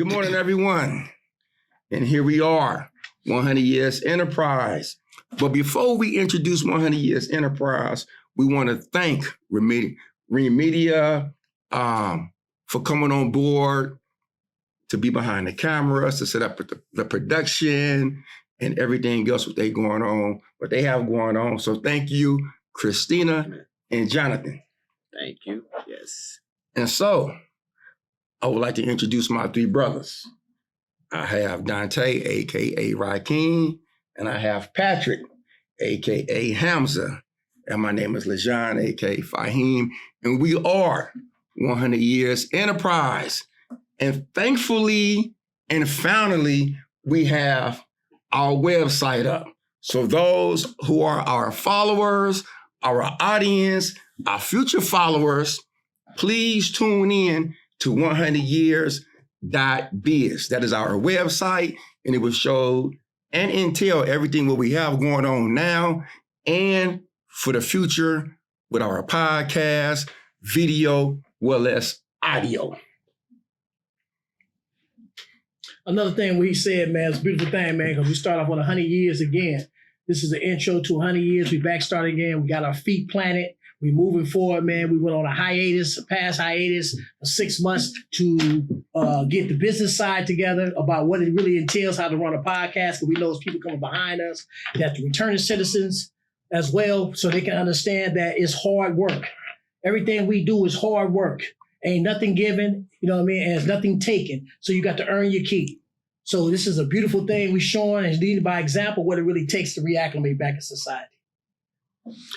Good morning, everyone. And here we are, 100 Years Enterprise. But before we introduce 100 Years Enterprise, we want to thank Remedia for coming on board to be behind the cameras, to set up the production and everything else what they have going on. So thank you, Christina and Jonathan. Thank you. Yes. And so I would like to introduce my three brothers. I have Dante, a.k.a. Raheem, and I have Patrick, a.k.a. Hamza, and my name is Lejon, a.k.a. Fahim, and we are 100 Years Enterprise. And thankfully and finally, we have our website up. So those who are our followers, our audience, our future followers, please tune in to 100years.biz. That is our website, and it will show and entail everything what we have going on now and for the future with our podcast, video, well as audio. Another thing we said, man, it's a beautiful thing, man, because we start off with 100 years again. This is the intro to 100 years. We back starting again. We got our feet planted. We moving forward, man. We went on a past hiatus for 6 months to get the business side together about what it really entails, how to run a podcast. But we know there's people coming behind us, that the returning citizens as well, so they can understand that it's hard work. Everything we do is hard work. Ain't nothing given, you know what I mean? And it's nothing taken. So you got to earn your keep. So this is a beautiful thing we're showing and leading by example what it really takes to reacclimate back in society.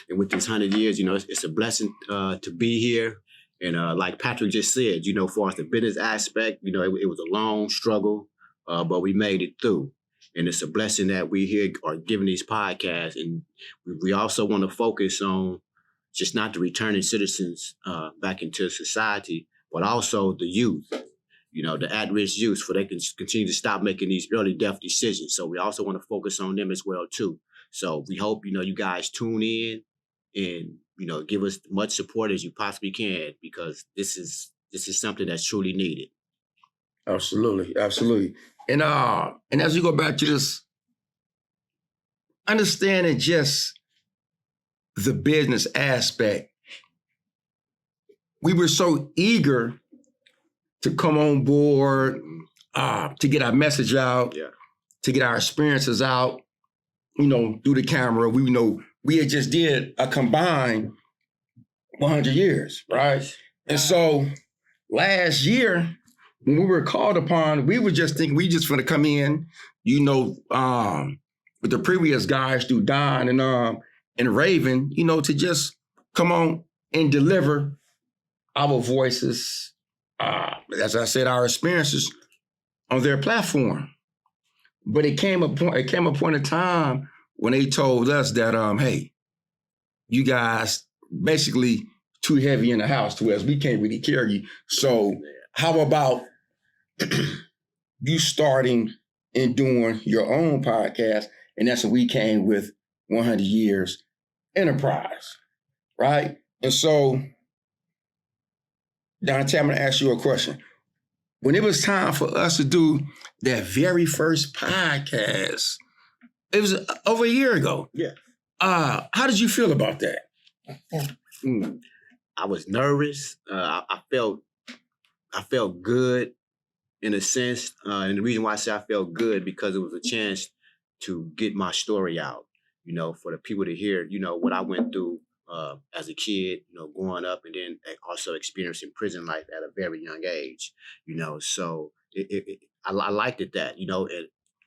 And with these 100 years, it's a blessing to be here. And like Patrick just said, as far as the business aspect, it was a long struggle, but we made it through. And it's a blessing that we here are giving these podcasts. And we also want to focus on just not the returning citizens back into society, but also the youth, the at-risk youth, so they can continue to stop making these early death decisions. So we also want to focus on them as well, too. So we hope, you guys tune in and, give us much support as you possibly can, because this is something that's truly needed. Absolutely. Absolutely. And as we go back to this, understanding just the business aspect, we were so eager to come on board, to get our message out, to get our experiences out, through the camera. We had just did a combined 100 years, right? And so last year, when we were called upon, we were just thinking we just want to come in, with the previous guys through Don and Raven, to just come on and deliver our voices, as I said, our experiences on their platform. But it came a point in time when they told us that, hey, you guys basically too heavy in the house to us. We can't really carry you. So how about you starting and doing your own podcast? And that's when we came with 100 Years Enterprise, right? And so, Dante, I'm going to ask you a question. When it was time for us to do that very first podcast, it was over a year ago. Yeah. How did you feel about that? I was nervous. I felt good in a sense. And the reason why I say I felt good, because it was a chance to get my story out, for the people to hear, what I went through as a kid, growing up, and then also experiencing prison life at a very young age, so I liked it that, and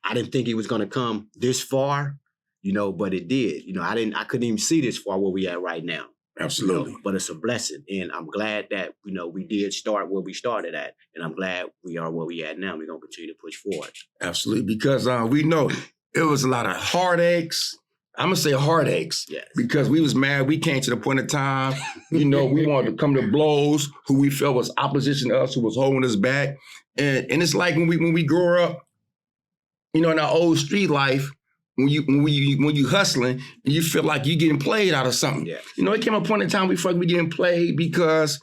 I didn't think it was going to come this far, but it did. I couldn't even see this far where we at right now. Absolutely. But it's a blessing. And I'm glad that, we did start where we started at. And I'm glad we are where we at now. We're going to continue to push forward. Absolutely. Because we know it was a lot of heartaches. I'm going to say heartaches. Yes. Because we was mad. We came to the point of time, we wanted to come to blows, who we felt was opposition to us, who was holding us back. And it's like when we grow up, in our old street life, when you hustling, and you feel like you getting played out of something. Yeah. It came a point in time we felt we getting played because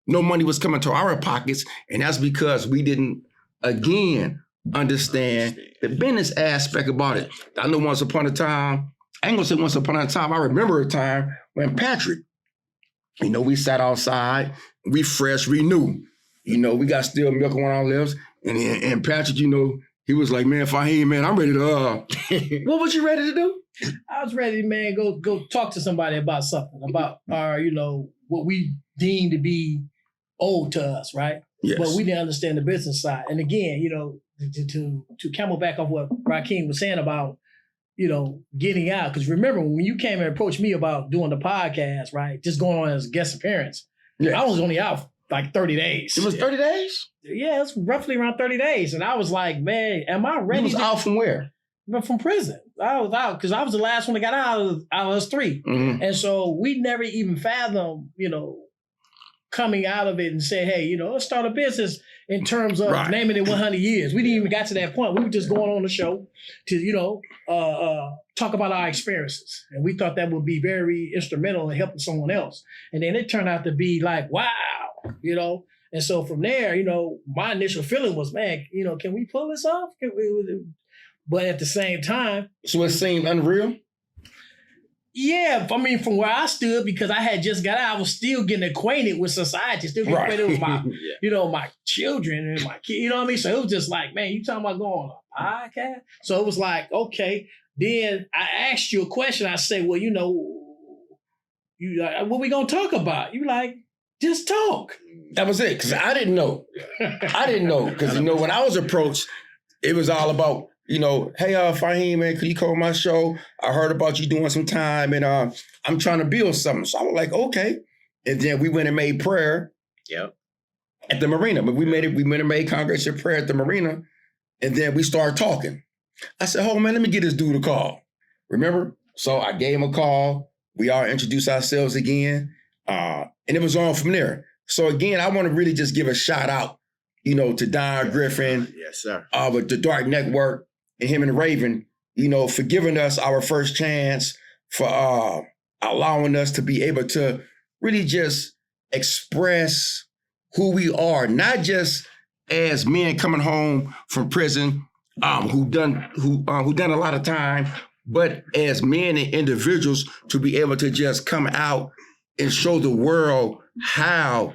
no money was coming to our pockets, and that's because we didn't again, understand the business aspect about it. I know once upon a time, I ain't gonna say once upon a time, I remember a time when Patrick, we sat outside, we fresh, we new. We got still milk on our lips. And Patrick, he was like, man, Fahim, man, I'm ready to, what was you ready to do? I was ready, man, go talk to somebody about something, about our, what we deem to be owed to us, right? Yes. But we didn't understand the business side. And again, to camelback off what Rakeem was saying about, getting out. Because remember, when you came and approached me about doing the podcast, right, just going on as a guest appearance, I was only out like 30 days. It was 30 days? Yeah, it's roughly around 30 days. And I was like, man, am I ready? You was out from where? From prison. I was out because I was the last one that got out of us three. Mm-hmm. And so we never even fathomed, coming out of it and say, hey, let's start a business in terms of naming it 100 years. We didn't even get to that point. We were just going on the show to, talk about our experiences. And we thought that would be very instrumental in helping someone else. And then it turned out to be like, wow, And so from there, my initial feeling was, man, can we pull this off? But at the same time. So it seemed unreal? Yeah, I mean, from where I stood, because I had just got out, I was still getting acquainted with society, still getting acquainted with my, my children and my kids, what I mean? So it was just like, man, you talking about going on a podcast? So it was like, okay. Then I asked you a question. I say, well, what we gonna talk about? You like, just talk. That was it, because I didn't know. Because, when I was approached, it was all about, hey, Fahim, man, could you come on my show? I heard about you doing some time, and I'm trying to build something. So I was like, okay. And then we went and made prayer at the marina. But we went and made congregation prayer at the marina, and then we started talking. I said, oh, man, let me get this dude a call. Remember? So I gave him a call. We all introduced ourselves again, and it was on from there. So again, I want to really just give a shout out, to Don Griffin, yes, sir, with the Dark Network, and him and Raven, for giving us our first chance, for allowing us to be able to really just express who we are, not just as men coming home from prison, who done a lot of time, but as men and individuals to be able to just come out and show the world how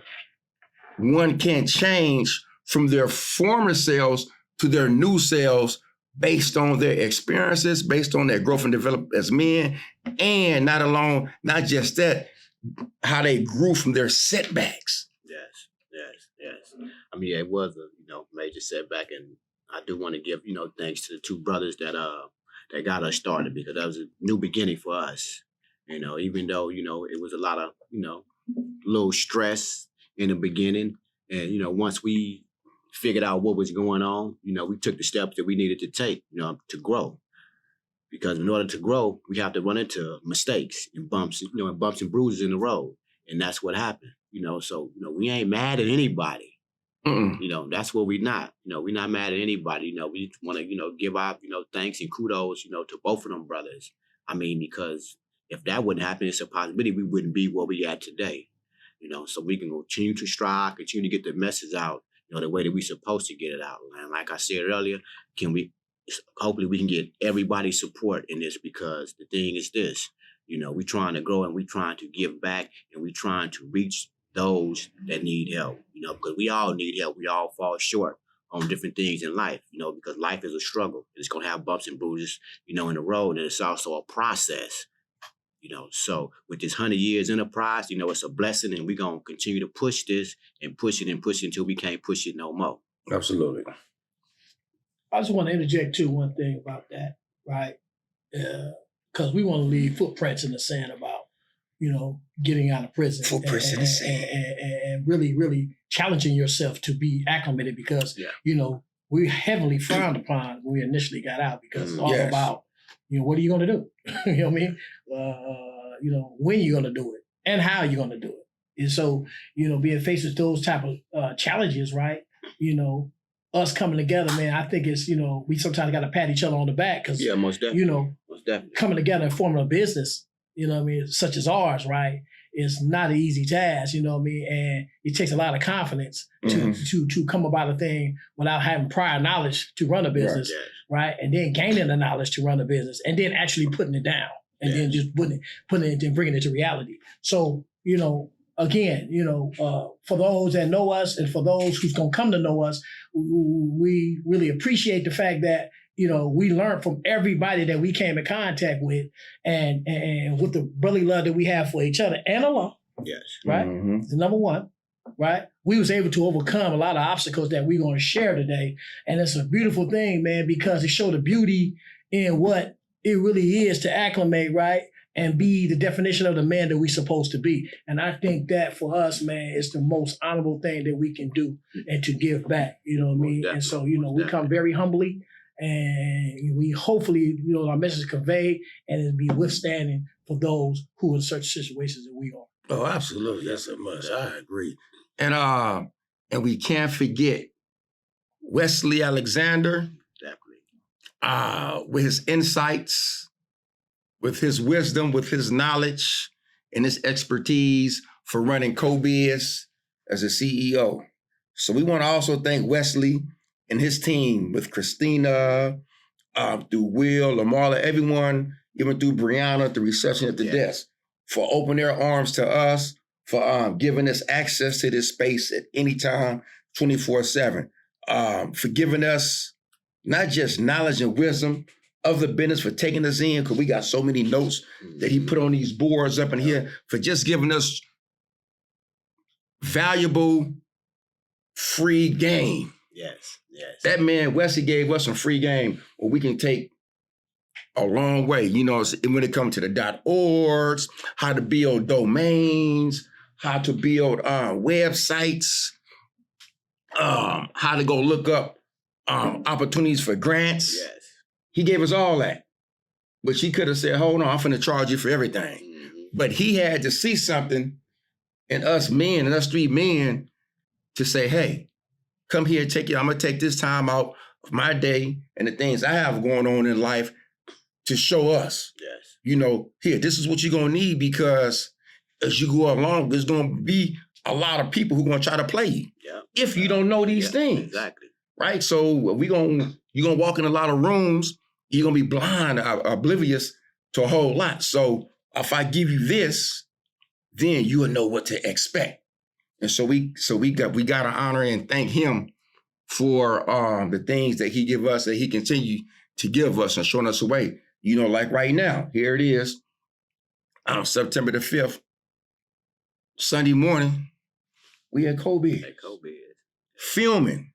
one can change from their former selves to their new selves based on their experiences, based on their growth and development as men, and not just that, how they grew from their setbacks. Yes. I mean, it was a major setback, and I do want to give thanks to the two brothers that got us started, because that was a new beginning for us. Even though it was a lot of little stress in the beginning, and once we figured out what was going on, we took the steps that we needed to take, to grow. Because in order to grow, we have to run into mistakes and bumps, and bruises in the road. And that's what happened, So, we ain't mad at anybody. That's what we not. We're not mad at anybody. We want to, give our, thanks and kudos, to both of them brothers. I mean, because if that wouldn't happen, it's a possibility we wouldn't be where we at today. So we can continue to strive, continue to get the message out, the way that we're supposed to get it out. And like I said earlier, hopefully we can get everybody's support in this, because the thing is this, we're trying to grow, and we're trying to give back, and we're trying to reach those that need help, because we all need help. We all fall short on different things in life, because life is a struggle. It's going to have bumps and bruises, in the road, and it's also a process. So with this 100 years enterprise, it's a blessing, and we're going to continue to push this and push it until we can't push it no more. Absolutely. I just want to interject too one thing about that, right? Because we want to leave footprints in the sand about, getting out of prison. Footprints in the sand. And really, really challenging yourself to be acclimated, because, we heavily frowned upon when we initially got out, because it's all about, what are you going to do? You know what I mean? When you're going to do it and how you're going to do it. And so, being faced with those type of challenges, right? Us coming together, man, I think it's, we sometimes got to pat each other on the back, because, most definitely. Most definitely. Coming together and forming a business, such as ours, right, is not an easy task, you know what I mean? And it takes a lot of confidence to come about a thing without having prior knowledge to run a business, right? And then gaining the knowledge to run a business, and then actually putting it down, and then just putting it and bringing it to reality. So, you know, again, you know, for those that know us and for those who's gonna come to know us, we really appreciate the fact that, you know, we learned from everybody that we came in contact with, and with the brotherly love that we have for each other and Allah. Yes. Right? The number one, right? We was able to overcome a lot of obstacles that we're going to share today. And it's a beautiful thing, man, because it showed the beauty in what it really is to acclimate, right? And be the definition of the man that we're supposed to be. And I think that for us, man, it's the most honorable thing that we can do, and to give back, you know what I mean? And so, you know, we come very humbly, and we hopefully, you know, our message is conveyed, and it'll be withstanding for those who are in such situations that we are. Oh, absolutely. That's a must. I agree. And we can't forget Wesley Alexander, with his insights, with his wisdom, with his knowledge, and his expertise for running CoBiz as a CEO. So we want to also thank Wesley and his team, with Christina, through Will, Lamarla, everyone, even through Brianna, the reception at the desk, for opening their arms to us, for giving us access to this space at any time, 24/7, for giving us not just knowledge and wisdom of the business, for taking us in, because we got so many notes that he put on these boards up in here, for just giving us valuable, free game. Yes. That man, Wesley, gave us some free game where we can take a long way, you know, when it comes to the .orgs, how to build domains, how to build websites, how to go look up opportunities for grants. Yes. He gave us all that. But she could have said, hold on, I'm finna charge you for everything. But he had to see something in us men, and us three men, to say, hey, come here, I'm gonna take this time out of my day and the things I have going on in life to show us, you know, here, this is what you're gonna need, because as you go along, there's gonna be a lot of people who are gonna try to play you if you don't know these things. Exactly. Right? So you're gonna walk in a lot of rooms, you're gonna be blind, oblivious to a whole lot. So if I give you this, then you will know what to expect. And so we got to honor and thank him for the things that he give us, that he continue to give us and showing us the way. You know, like right now, here it is, September the 5th, Sunday morning, we at CoBiz. Filming,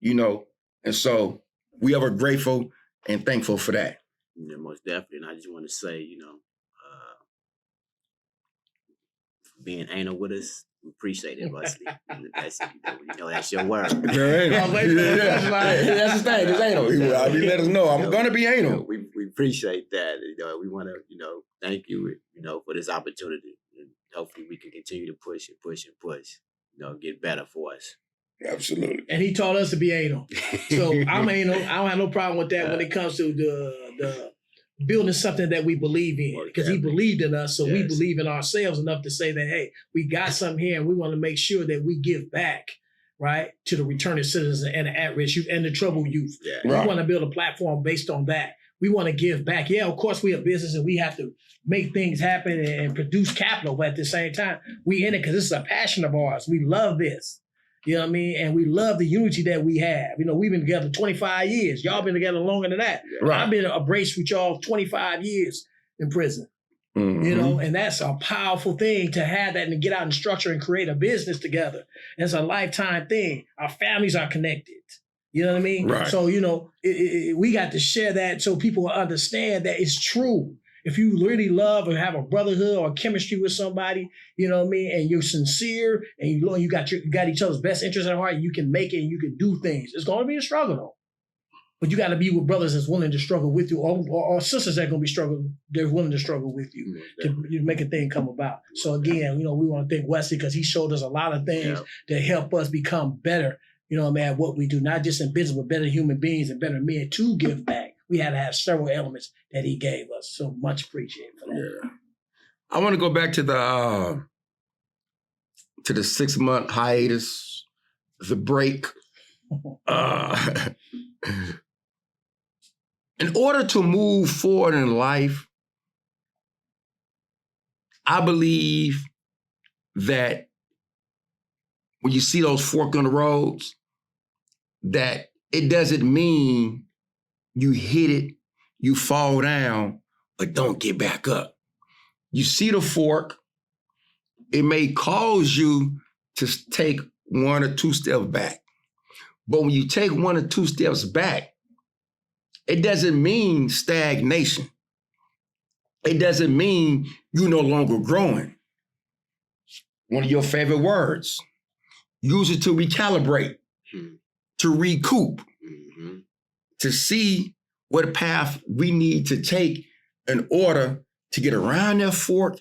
you know, and so we are grateful and thankful for that. Yeah, most definitely. And I just want to say, you know, being anal with us, we appreciate it, Wesley. That's, you know, that's your word. That's the thing. It's anal. He let us know I'm gonna be anal. You know, we appreciate that. You know, we want to, you know, thank you, you know, for this opportunity, and hopefully we can continue to push and push and push. You know, get better for us. Absolutely. And he taught us to be anal. So I'm anal. I don't have no problem with that when it comes to the building something that we believe in, because he believed in us. So we believe in ourselves enough to say that, hey, we got something here, and we want to make sure that we give back, right, to the returning citizens and the at-risk youth and the troubled youth. We want to build a platform based on that. We want to give back. Yeah, of course, we are business and we have to make things happen and produce capital, but at the same time, we in it because this is a passion of ours. We love this. You know what I mean? And we love the unity that we have. You know, we've been together 25 years. Y'all been together longer than that. I've been embraced with y'all 25 years in prison. You know, and that's a powerful thing to have that and to get out and structure and create a business together. And it's a lifetime thing. Our families are connected. You know what I mean? Right. So, you know, we got to share that so people will understand that it's true. If you really love and have a brotherhood or chemistry with somebody, you know what I mean, and you're sincere and you got each other's best interests at heart, you can make it and you can do things. It's going to be a struggle though, but you got to be with brothers that's willing to struggle with you, or sisters that are going to be struggling. They're willing to struggle with you to make a thing come about. So again, you know, we want to thank Wesley because he showed us a lot of things that help us become better. You know what I mean, at what we do, not just in business, but better human beings and better men to give back. We had to have several elements that he gave us. So much appreciated for that. I want to go back to the 6-month hiatus, the break. In order to move forward in life, I believe that when you see those forks on the roads, that it doesn't mean you hit it, you fall down, but don't get back up. You see the fork, it may cause you to take 1 or 2 steps back. But when you take 1 or 2 steps back, it doesn't mean stagnation. It doesn't mean you're no longer growing. One of your favorite words, use it to recalibrate, to recoup, to see what path we need to take in order to get around that fork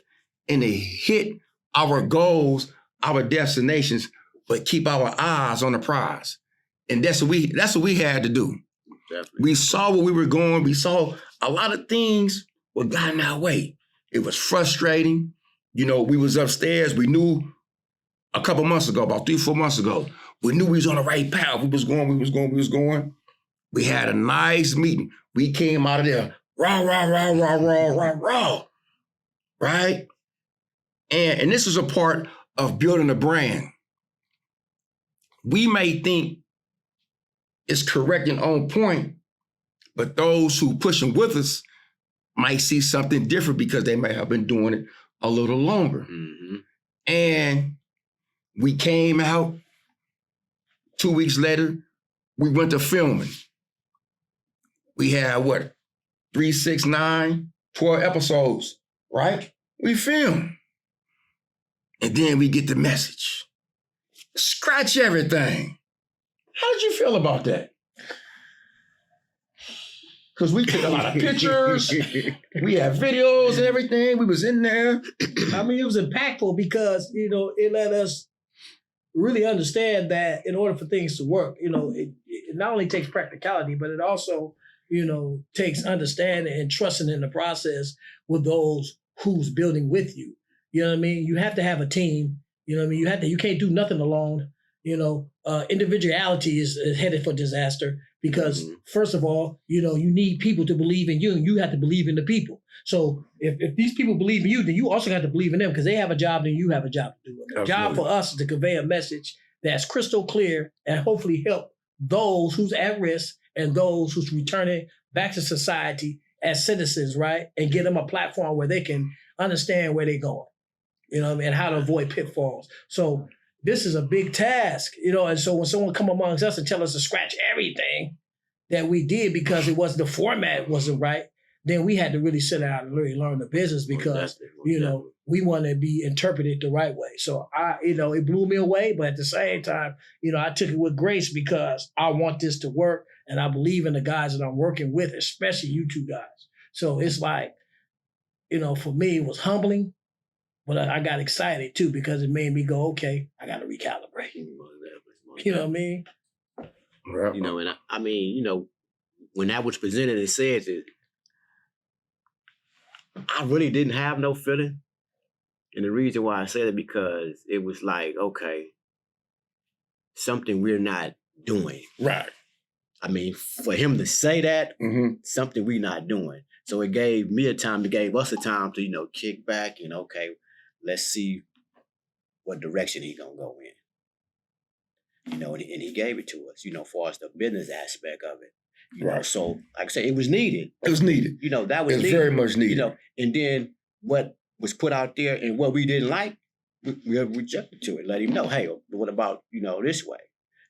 and to hit our goals, our destinations, but keep our eyes on the prize. And that's what we had to do. Definitely. We saw where we were going. We saw a lot of things were got in our way. It was frustrating. You know, we was upstairs. We knew a couple months ago, about 3-4 months ago, we knew we was on the right path. We was going. We had a nice meeting. We came out of there, rah, rah, rah, rah, rah, rah, rah, right? And this is a part of building a brand. We may think it's correct and on point, but those who pushing with us might see something different because they may have been doing it a little longer. Mm-hmm. And we came out 2 weeks later, we went to filming. We had 3, 6, 9, 12 episodes, right? We filmed. And then we get the message. Scratch everything. How did you feel about that? Because we took a lot of pictures. We had videos and everything. We was in there. I mean, it was impactful because, you know, it let us really understand that in order for things to work, you know, it not only takes practicality, but it also, you know, takes understanding and trusting in the process with those who's building with you. You know what I mean? You have to have a team. You know what I mean? You can't do nothing alone. You know, individuality is headed for disaster because, first of all, you know, you need people to believe in you and you have to believe in the people. So if these people believe in you, then you also have to believe in them because they have a job, then you have a job to do. The job for us is to convey a message that's crystal clear and hopefully help those who's at risk and those who's returning back to society as citizens, right? And give them a platform where they can understand where they're going, you know what I mean, and how to avoid pitfalls. So this is a big task, you know, and so when someone come amongst us and tell us to scratch everything that we did because the format wasn't right, then we had to really sit down and really learn the business because, you know, we want to be interpreted the right way. So it blew me away, but at the same time, you know, I took it with grace because I want this to work and I believe in the guys that I'm working with, especially you two guys. So it's like, you know, for me, it was humbling. But I got excited too because it made me go, okay, I got to recalibrate. You know what I mean? You know, and I mean, you know, when that was presented and said that, I really didn't have no feeling. And the reason why I said it because it was like, okay, something we're not doing. Right. I mean, for him to say that, something we're not doing. So it gave me a time, it gave us a time to, you know, kick back and, okay, let's see what direction he's going to go in. You know, and he gave it to us, you know, for us, the business aspect of it. You know, so like I said, it was needed. It was needed. You know, that was needed. It's very much needed. You know, and then what was put out there and what we didn't like, we rejected to it. Let him know, hey, what about, you know, this way?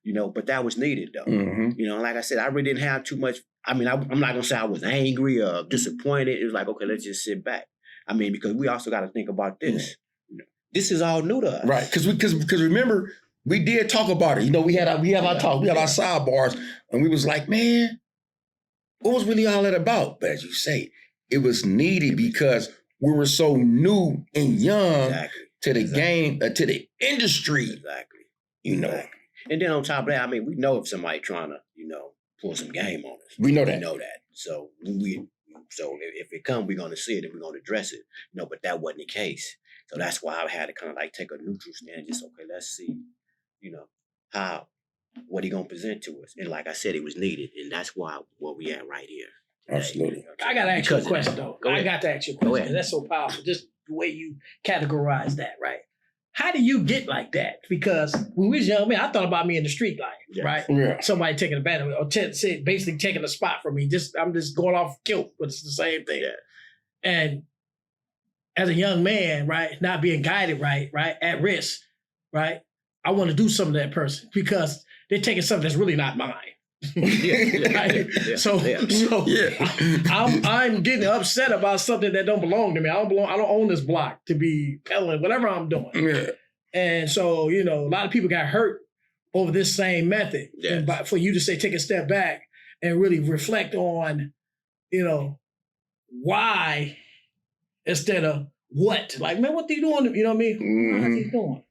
You know, but that was needed though. You know, like I said, I really didn't have too much. I mean, I'm not going to say I was angry or disappointed. It was like, okay, let's just sit back. I mean, because we also got to think about this. You know, this is all new to us. Right. Because remember, we did talk about it. You know, we have our talk, we have our sidebars, and we was like, man, what was really all that about? But as you say, it was needed because we were so new and young to the game, to the industry. Exactly. You know. And then on top of that, I mean, we know if somebody trying to, you know, pull some game on us. We know that. We know that. So we So if it comes, we're going to see it and we're going to address it. But that wasn't the case. So that's why I had to kind of like take a neutral stand. Just, okay, let's see, what he going to present to us. And like I said, it was needed. And that's where we at right here. Absolutely. I got to ask you a question, though. I got to ask you a question. That's so powerful. Just the way you categorize that, right? How do you get like that? Because when we was young, I thought about me in the street life, right? Yeah. Somebody taking advantage of me, or basically taking a spot from me. I'm just going off kilt, but it's the same thing. Yeah. And as a young man, right, not being guided right, at risk, right, I want to do something to that person because they're taking something that's really not mine. So I'm getting upset about something that don't belong to me. I don't own this block to be peddling whatever I'm doing. Yeah. And so, a lot of people got hurt over this same method. Yes. And for you to say, take a step back and really reflect on, why instead of what. Like, man, what are you doing? You know what I mean? Mm-hmm. What are you doing?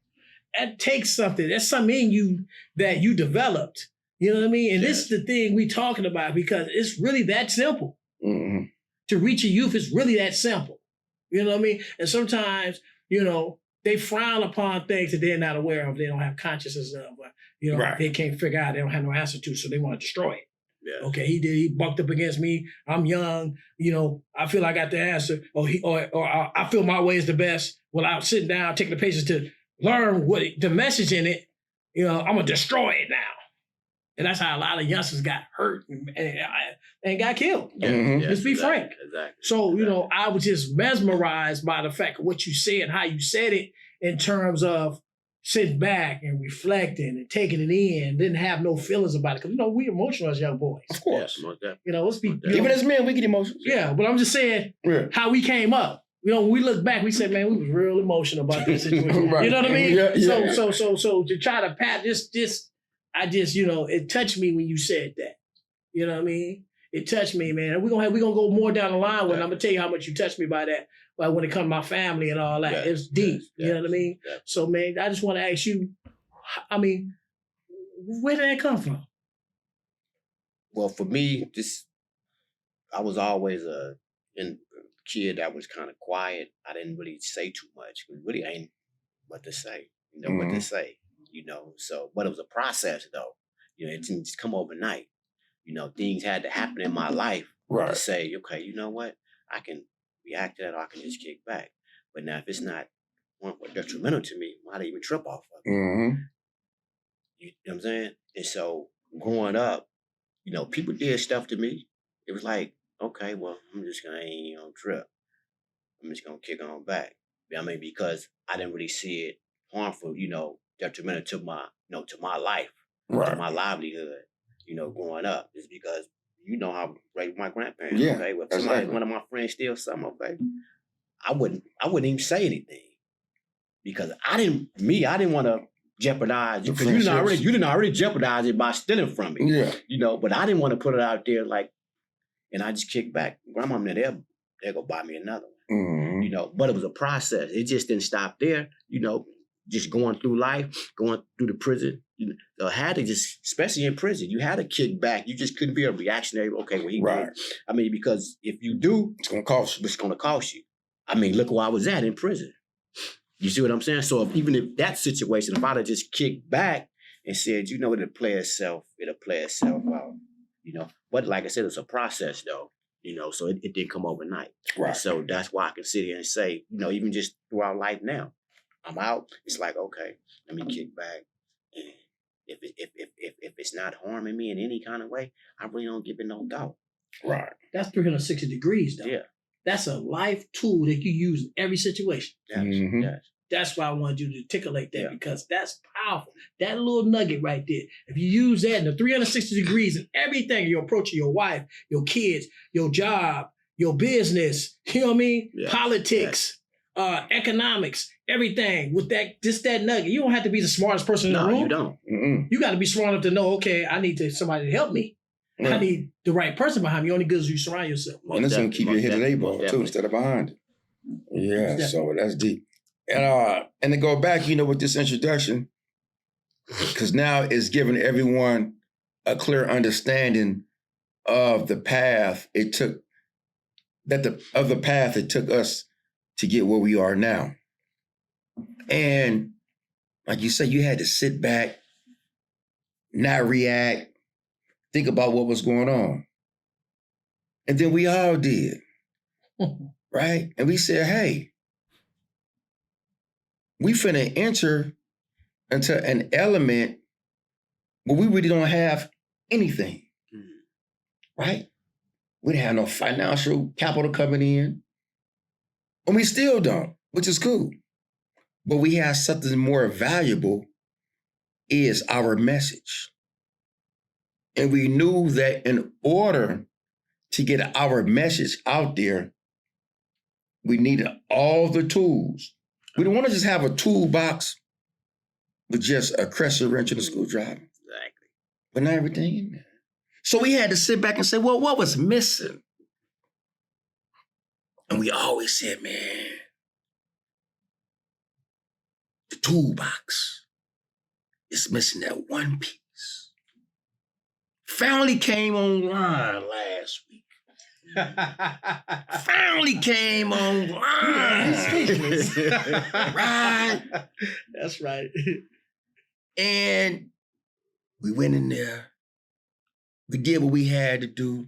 That takes something. That's something in you that you developed. You know what I mean? And this is the thing we talking about because it's really that simple. Mm-hmm. To reach a youth is really that simple. You know what I mean? And sometimes, they frown upon things that they're not aware of. They don't have consciousness of, they can't figure out. They don't have no answer to, so they want to destroy it. Yeah. Okay, he bucked up against me. I'm young. I feel I got the answer. Or I feel my way is the best without sitting down, taking the patience to learn what the message in it. I'm going to destroy it now. And that's how a lot of youngsters got hurt and got killed. Mm-hmm. Let's be frank. Exactly. So, I was just mesmerized by the fact of what you said and how you said it in terms of sitting back and reflecting and taking it in, didn't have no feelings about it. Because, we emotional as young boys. Of course. Let's be... Even as men, we get emotional. Yeah, but I'm just saying how we came up. When we look back, we said, man, we was real emotional about this situation. Right. You know what I mean? Yeah. So to try to pat it touched me when you said that. You know what I mean? It touched me, man. And we're gonna go more down the line when I'm gonna tell you how much you touched me by that. Like when it comes to my family and all that. Yes, it's deep. Yes, you know what I mean? Yes. So man, I just want to ask you, where did that come from? Well, for me, I was always a kid that was kind of quiet. I didn't really say too much. It really ain't what to say. What to say. So, but it was a process though. It didn't just come overnight. Things had to happen in my life to say, okay, you know what? I can react to that or I can just kick back. But now if it's not detrimental to me, why do I even trip off of it? Mm-hmm. You know what I'm saying? And so growing up, people did stuff to me. It was like, okay, well, I ain't gonna trip. I'm just gonna kick on back. Because I didn't really see it harmful, detrimental to my, to my life, to my livelihood, growing up. It's because how I raised my grandparents. Yeah, okay, well, if one of my friends steals something, okay, I wouldn't even say anything because I didn't want to jeopardize because you didn't already jeopardize it by stealing from me. Yeah, but I didn't want to put it out there and I just kicked back. Grandma, they'll go buy me another one. Mm-hmm. But it was a process. It just didn't stop there. Just going through life, going through the prison, had to especially in prison, you had to kick back. You just couldn't be a reactionary. Okay, well, he right. Because if you do, it's going to cost you. It's going to cost you. Look where I was at in prison. You see what I'm saying? So if that situation, if I'd have just kicked back and said, it'll play itself out. But like I said, it's a process though. So it didn't come overnight. Right. And so that's why I can sit here and say, even just throughout life now. I'm out. It's like, okay, let me kick back. And if it's not harming me in any kind of way, I really don't give it no thought. Right. That's 360 degrees, though. Yeah. That's a life tool that you use in every situation. Yes. Mm-hmm. Yes. That's why I wanted you to articulate that because that's powerful. That little nugget right there. If you use that in the 360 degrees in everything, your approach to your wife, your kids, your job, your business, you know what I mean? Yes. Politics. Yes. Economics, everything with that nugget. You don't have to be the smartest person in the room. No, you don't. Mm-mm. You got to be smart enough to know, okay, I need somebody to help me. I need the right person behind me. Only good as you surround yourself. And it's going to keep you hitting a ball too instead of behind it. Yeah, so that's deep. And to go back, with this introduction, because now it's giving everyone a clear understanding of the path it took of the path it took us to get where we are now. And like you said, you had to sit back, not react, think about what was going on. And then we all did, right? And we said, hey, we finna enter into an element where we really don't have anything, right? We didn't have no financial capital coming in. And we still don't, which is cool. But we have something more valuable, is our message. And we knew that in order to get our message out there, we needed all the tools. We don't want to just have a toolbox with just a crescent wrench and a screwdriver. Exactly. But not everything in there. So we had to sit back and say, well, what was missing? And we always said, man, the toolbox is missing that one piece. Finally came online last week. Finally came online. Right? That's right. And we went in there. We did what we had to do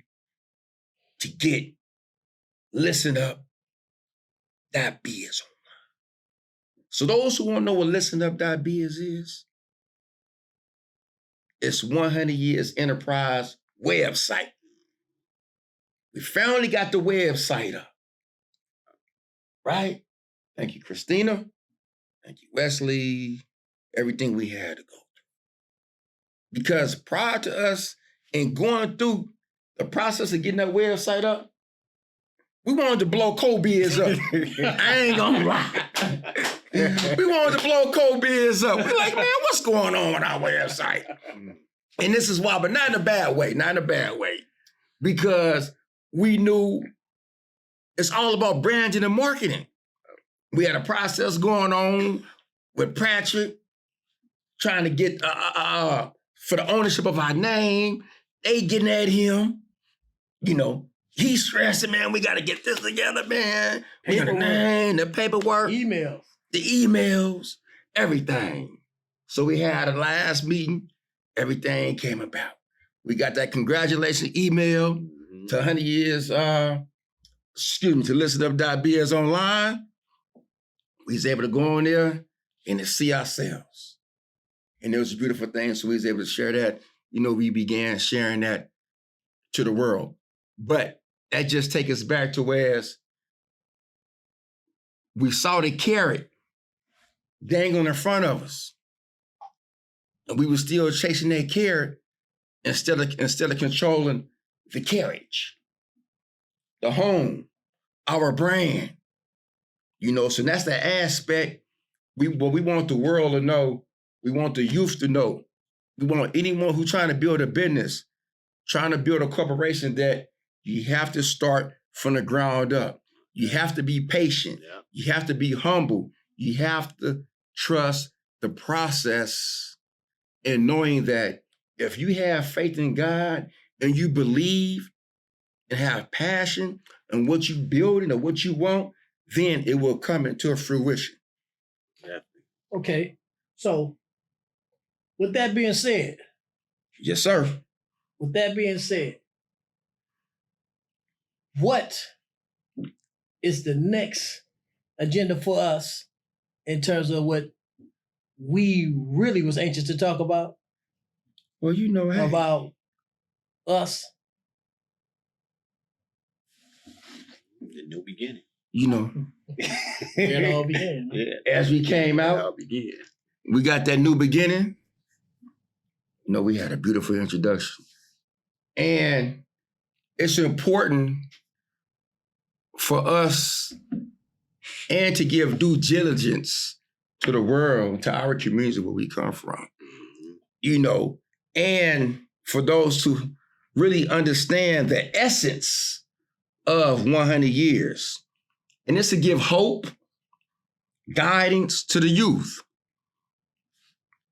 to get Listen Up, that biz online. So those who want to know what Listen Up, that biz is, it's 100 Years Enterprise website. We finally got the website up, right? Thank you, Christina. Thank you, Wesley. Everything we had to go through. Because prior to us and going through the process of getting that website up, we wanted to blow CoBiz up. I ain't gonna lie. We wanted to blow CoBiz up. We're like, man, what's going on with our website? And this is why, but not in a bad way, not in a bad way. Because we knew it's all about branding and marketing. We had a process going on with Patrick, trying to get for the ownership of our name. They getting at him. You know, he's stressing, man, we got to get this together, man. We got the name, the paperwork. The emails, everything. So we had a last meeting. Everything came about. We got that congratulations email to 100 Years, to Listen Up Biz online. We was able to go on there and to see ourselves. And it was a beautiful thing. So we was able to share that. You know, we began sharing that to the world. But that just takes us back to whereas we saw the carrot dangling in front of us. And we were still chasing that carrot instead of controlling the carriage, the home, our brand. You know, so that's the aspect we want the world to know. We want the youth to know. We want anyone who's trying to build a business, trying to build a corporation, that you have to start from the ground up. You have to be patient. Yeah. You have to be humble. You have to trust the process, and knowing that if you have faith in God and you believe and have passion in what you're building or what you want, then it will come into fruition. Yeah. Okay, so with that being said. Yes, sir. With that being said, what is the next agenda for us in terms of what we really was anxious to talk about? Well, you know, hey. About us. The new beginning. You know. It all began. Yeah. As we came out, we got that new beginning. You know, we had a beautiful introduction. And it's important for us and to give due diligence to the world, to our community where we come from. You know, and for those to really understand the essence of 100 years. And it's to give hope, guidance to the youth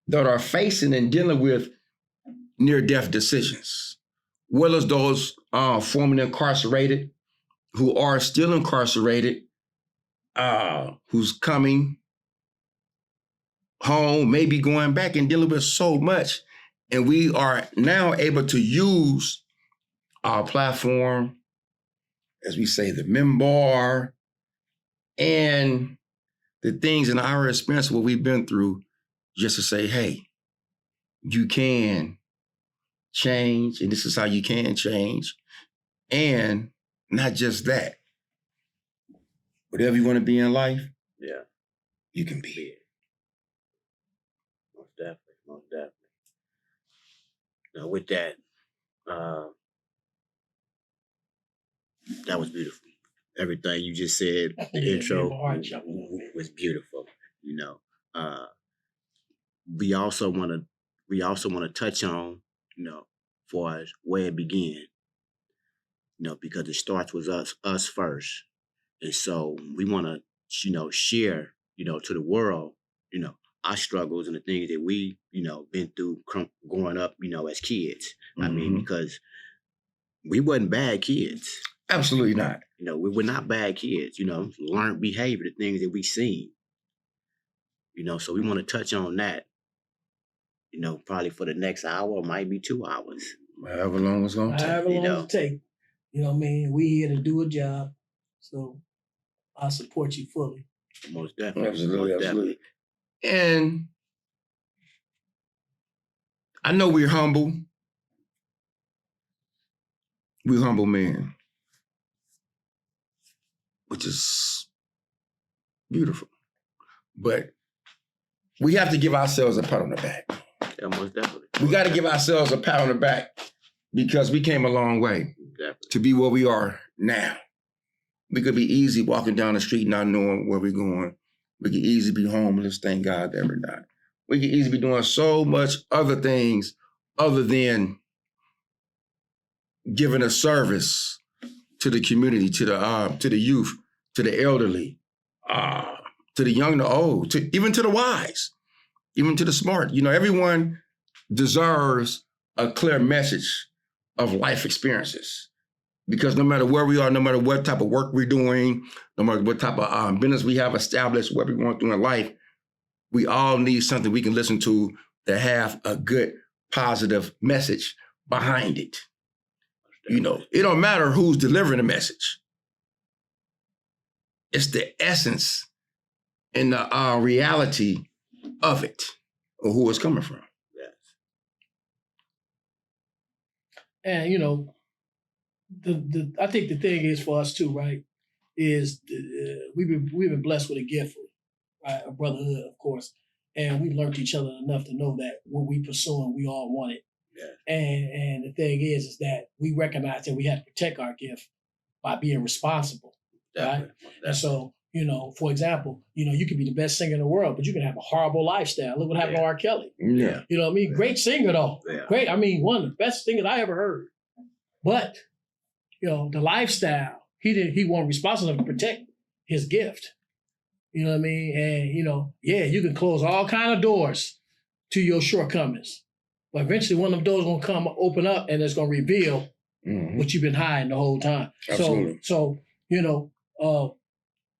that are facing and dealing with near-death decisions, whether it's those formerly incarcerated, who are still incarcerated, who's coming home, maybe going back and dealing with so much. And we are now able to use our platform, as we say, the member, and the things in our experience, what we've been through, just to say, hey, you can change, and this is how you can change. And not just that, whatever you want to be in life, Yeah. you can be it. Most definitely. Most definitely. Now, with that, that was beautiful. Everything you just said, the intro was beautiful. You know, we also want to touch on, you know, for us where it began. You know, because it starts with us first, and so we want to, you know, share, you know, to the world, you know, our struggles and the things that we, you know, been through growing up, you know, as kids. Mm-hmm. I mean, because we wasn't bad kids. Absolutely not. You know, we were not bad kids, you know, learned behavior, the things that we seen. You know, so we want to touch on that, you know, probably for the next hour, or might be 2 hours. However long it's going to take. However long it take. You know what I mean? We here to do a job. So I support you fully. Most definitely. Absolutely, Most absolutely. Definitely. And I know we're humble. We're humble men, which is beautiful. But we have to give ourselves a pat on the back. Yeah, most definitely. We got to give ourselves a pat on the back because we came a long way to be where we are now. We could be easy walking down the street not knowing where we're going. We could easily be homeless, thank God that we're not. We could easily be doing so much other things other than giving a service to the community, to the youth, to the elderly, to the young, the old, even to the wise, even to the smart. You know, everyone deserves a clear message of life experiences. Because no matter where we are, no matter what type of work we're doing, no matter what type of business we have established, what we're going through in life, we all need something we can listen to that have a good, positive message behind it. You know, it don't matter who's delivering the message. It's the essence and the reality of it, or who it's coming from. Yes. And, you know, I think the thing is for us too, right, is we've been blessed with a gift, right, a brotherhood, of course, and we learned each other enough to know that what we pursuing, we all want it. Yeah. And the thing is that we recognize that we have to protect our gift by being responsible, definitely, right? Definitely. And so, you know, for example, you know, you could be the best singer in the world, but you can have a horrible lifestyle. Look what happened to R. Kelly. Yeah. You know what I mean? Great singer though. Yeah. Great. I mean, one of the best singers I ever heard. But you know, the lifestyle, he wasn't responsible to protect his gift. You know what I mean? And, you know, yeah, you can close all kind of doors to your shortcomings. But eventually one of them doors going to open up and it's going to reveal what you've been hiding the whole time. Absolutely. So, you know,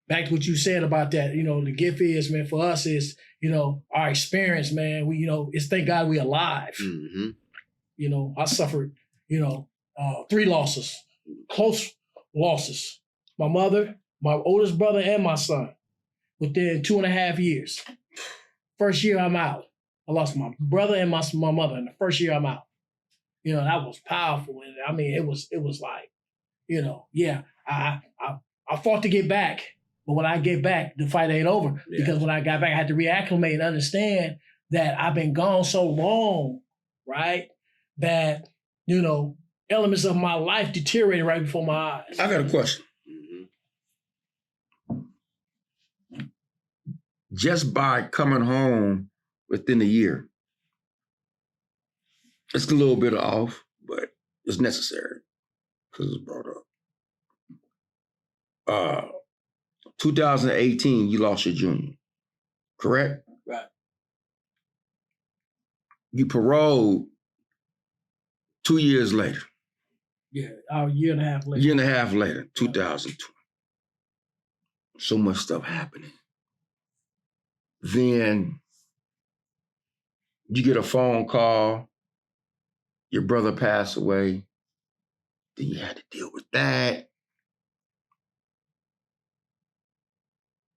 back to what you said about that, you know, the gift is, man, for us is, you know, our experience, man, we, you know, it's thank God we're alive. Mm-hmm. You know, I suffered, you know, 3 losses. Close losses. My mother, my oldest brother, and my son within 2.5 years. First year I'm out. I lost my brother and my mother in the first year I'm out. You know, that was powerful. And I mean, it was like, you know, yeah, I fought to get back. But when I get back, the fight ain't over. Yeah. Because when I got back, I had to reacclimate and understand that I've been gone so long, right? That, you know, elements of my life deteriorated right before my eyes. I got a question. Just by coming home within a year, it's a little bit off, but it's necessary because it's brought up. 2018, you lost your junior, correct? Right. You paroled 2 years later. Yeah, our year and a half later. Year and a half later, 2020. So much stuff happening. Then you get a phone call, your brother passed away, then you had to deal with that.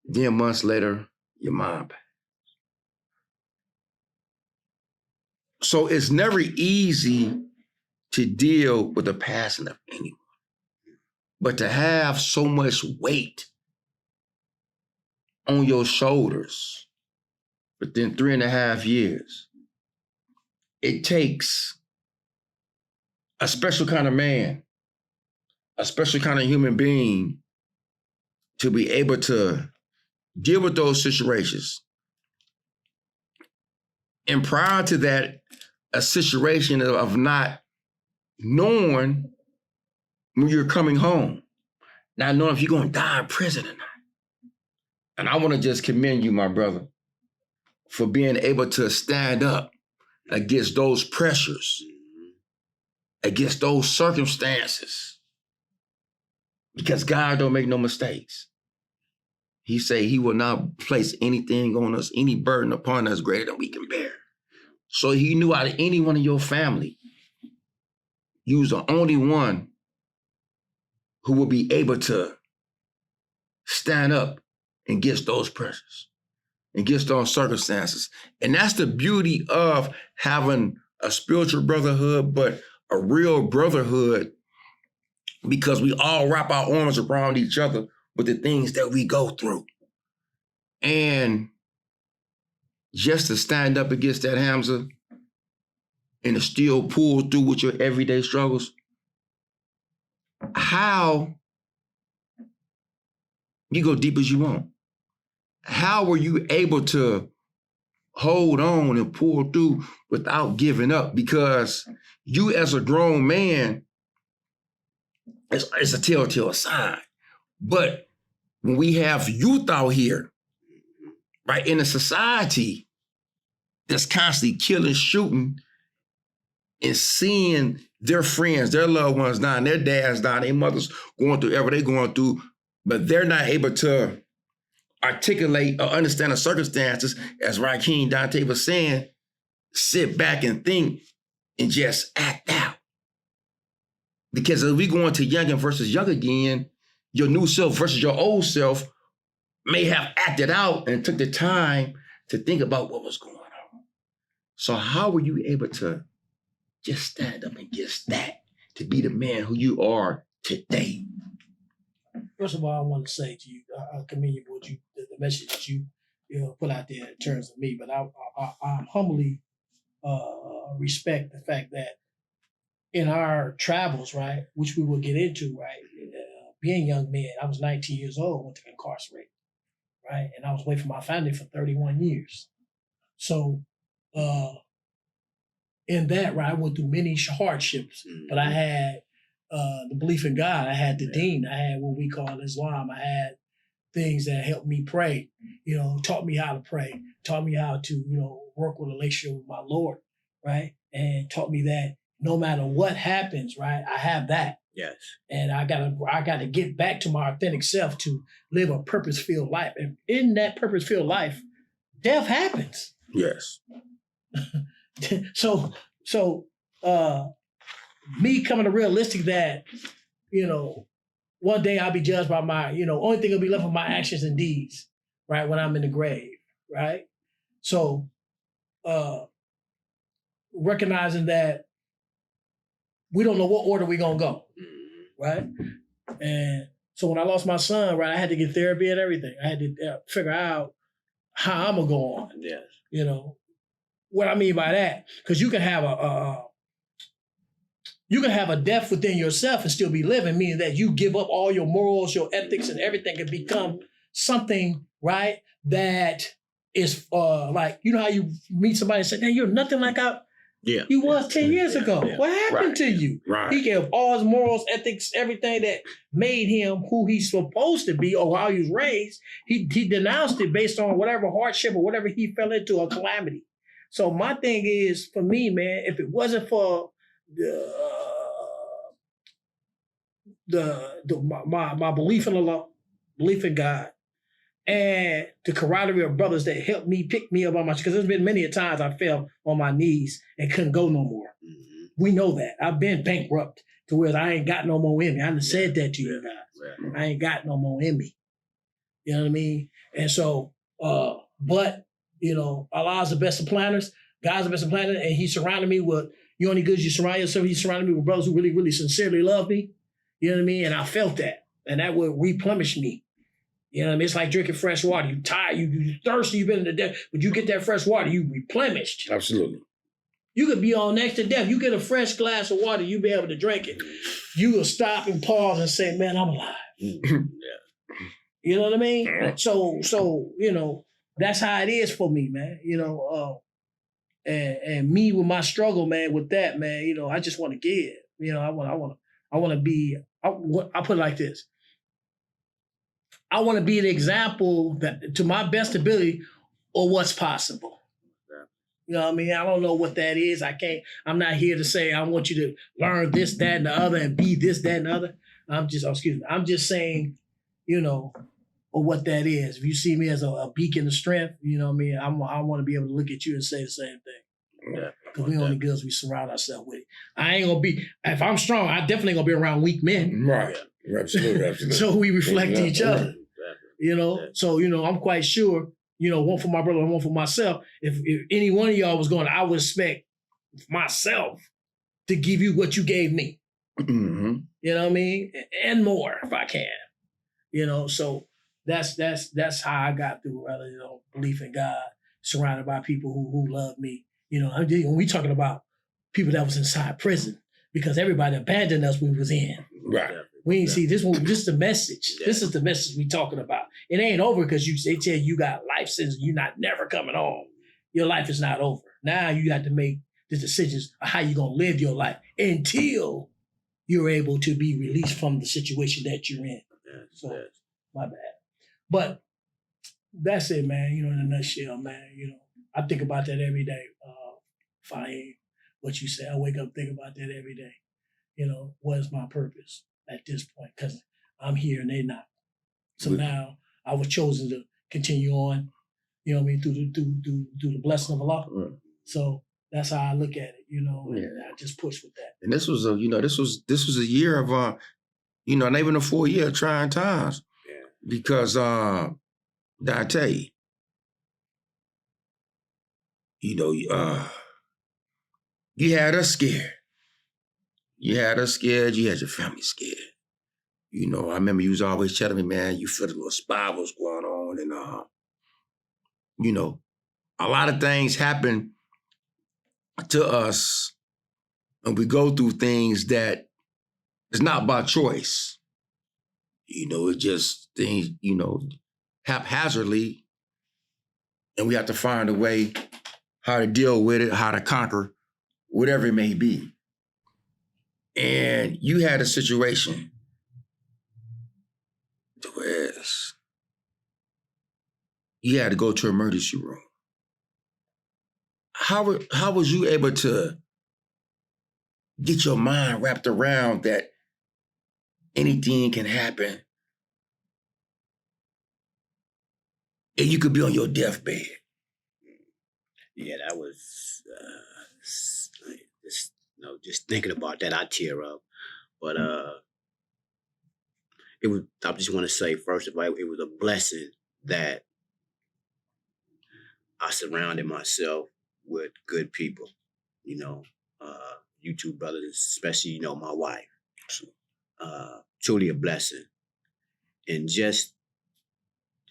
Then months later, your mom passed. So it's never easy to deal with the passing of anyone. But to have so much weight on your shoulders within 3.5 years, it takes a special kind of man, a special kind of human being to be able to deal with those situations. And prior to that, a situation of not knowing when you're coming home, not knowing if you're going to die in prison or not. And I want to just commend you, my brother, for being able to stand up against those pressures, against those circumstances, because God don't make no mistakes. He say he will not place anything on us, any burden upon us greater than we can bear. So he knew out of anyone in your family, you was the only one who will be able to stand up against those pressures, against those circumstances. And that's the beauty of having a spiritual brotherhood, but a real brotherhood, because we all wrap our arms around each other with the things that we go through. And just to stand up against that, Hamza, and to still pull through with your everyday struggles, how, you go deep as you want, how were you able to hold on and pull through without giving up? Because you as a grown man, it's a telltale sign. But when we have youth out here, right, in a society that's constantly killing, shooting, and seeing their friends, their loved ones dying, their dads dying, their mothers going through whatever they're going through, but they're not able to articulate or understand the circumstances, as Raheem Dante was saying, sit back and think and just act out. Because as we go into young versus young again, your new self versus your old self may have acted out and took the time to think about what was going on. So how were you able to just stand up against that to be the man who you are today? First of all, I want to say to you, I commend you for what the message that you put out there in terms of me, but I humbly respect the fact that in our travels, right, which we will get into, right, being young men, I was 19 years old, went to incarcerate, right, and I was away from my family for 31 years. So in that, right, I went through many hardships, but I had the belief in God. I had the deen. I had what we call Islam. I had things that helped me pray, taught me how to pray, taught me how to, work with a relationship with my Lord, right? And taught me that no matter what happens, right, I have that. Yes. And I gotta get back to my authentic self to live a purpose-filled life. And in that purpose-filled life, death happens. Yes. So me coming to realistic that, one day I'll be judged by my, only thing will be left of my actions and deeds, right, when I'm in the grave, right? So recognizing that we don't know what order we're going to go, right? And so when I lost my son, right, I had to get therapy and everything. I had to figure out how I'm going to go on. Yes. What I mean by that, because you can have a death within yourself and still be living, meaning that you give up all your morals, your ethics, and everything and become something, right, that is like, how you meet somebody and say, "Man, you're nothing like you was 10 years ago. Yeah. What happened to you?" Right. He gave all his morals, ethics, everything that made him who he's supposed to be or how he was raised. He denounced it based on whatever hardship or whatever he fell into, a calamity. So my thing is, for me, man, if it wasn't for my belief in Allah, belief in God, and the camaraderie of brothers that helped me pick me up on my, because there's been many a times I fell on my knees and couldn't go no more. Mm-hmm. We know that. I've been bankrupt to where I ain't got no more in me. I done said that to you guys. Yeah. I ain't got no more in me. You know what I mean? And so, but, you know, Allah's the best of planners. God's the best of planners. And he surrounded me with, you only good as you surround yourself. He surrounded me with brothers who really, really sincerely love me. You know what I mean? And I felt that. And that would replenish me. You know what I mean? It's like drinking fresh water. You tired, you thirsty, you've been in the desert, but you get that fresh water, you replenished. Absolutely. You could be on next to death. You get a fresh glass of water, you be able to drink it. You will stop and pause and say, man, I'm alive. Yeah. You know what I mean? So, you know, that's how it is for me, man. You know, and me with my struggle, man, with that, man, you know, I just want to give. You know, I want to be, I put it like this. I want to be an example that to my best ability of what's possible. Yeah. You know what I mean? I don't know what that is. I'm not here to say I want you to learn this, that, and the other and be this, that, and the other. I'm just saying, you know, or what that is. If you see me as a beacon of strength, you know what I mean? I want to be able to look at you and say the same thing. Yeah. Because we only good as we surround ourselves with. I ain't gonna be, if I'm strong, I definitely gonna be around weak men. Right. Absolutely. Absolutely. So we reflect Yeah. each other. You know, Yeah. so, you know, I'm quite sure, you know, one for my brother and one for myself. If any one of y'all was going, I would expect myself to give you what you gave me. Mm-hmm. You know what I mean? And more if I can. You know, so that's how I got through, rather, you know, belief in God, surrounded by people who love me. You know, when we talking about people that was inside prison, because everybody abandoned us when we was in. Right. We ain't see this one. This is the message. Yeah. This is the message we talking about. It ain't over because they tell you got life sentence. You're not never coming home. Your life is not over. Now you got to make the decisions of how you're gonna live your life until you're able to be released from the situation that you're in. Yeah. So Yeah. my bad. But that's it, man. You know, in a nutshell, man. You know, I think about that every day. Fahim, what you say, I wake up thinking about that every day. You know, what is my purpose at this point? Because I'm here and they're not. So now I was chosen to continue on, you know what I mean, through the blessing of Allah. Mm. So that's how I look at it, you know, and Yeah. I just push with that. And this was a year of not even a full year of trying times. Yeah. Because Dante, you had us scared. You had us scared, you had your family scared. You know, I remember you was always telling me, man, you feel the little spirals going on, and you know, a lot of things happen to us, and we go through things that it's not by choice. You know, it's just things, you know, haphazardly, and we have to find a way how to deal with it, how to conquer whatever it may be. And you had a situation where you had to go to emergency room. How was you able to get your mind wrapped around that anything can happen and you could be on your deathbed? Yeah, that was just thinking about that, I tear up. But it was. I just want to say first of all, it was a blessing that I surrounded myself with good people. You know, you two brothers, especially my wife. Truly a blessing, and just